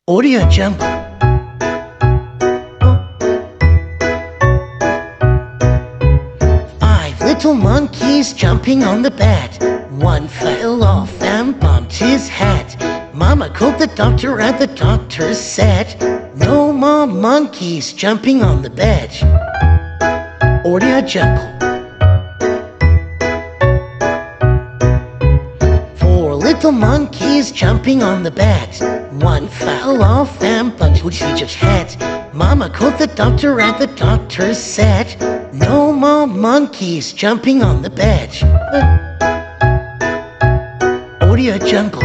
Audio Jungle. Five little monkeys jumping on the bed. One fell off and bumped his head. Mama called the doctor and the doctor said, "No more monkeys jumping on the bed." Audio Jungle. Four little monkeys jumping on the bed. One fell off and bumped his head. Mama called the doctor and the doctor said, "No more monkeys jumping on the bed." Audio Jungle.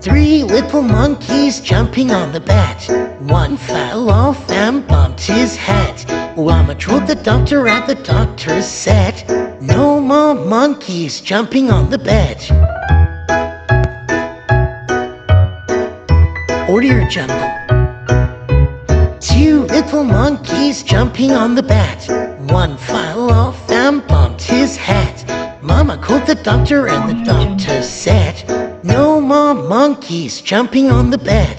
Three little monkeys jumping on the bed. One fell off and bumped his head. Mama told the doctor and the doctor said, "No more monkeys jumping on the bed." Audio Jungle. Two little monkeys jumping on the bed. One fell off and bumped his head. Mama called the doctor and the doctor said, "No more monkeys jumping on the bed."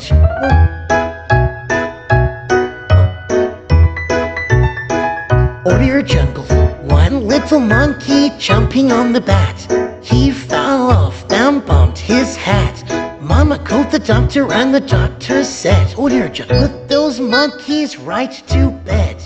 Audio Jungle. One little monkey jumping on the bed. He fell off and bumped his head. Mama called the doctor and the doctor said, "Audio Jungle, put those monkeys right to bed."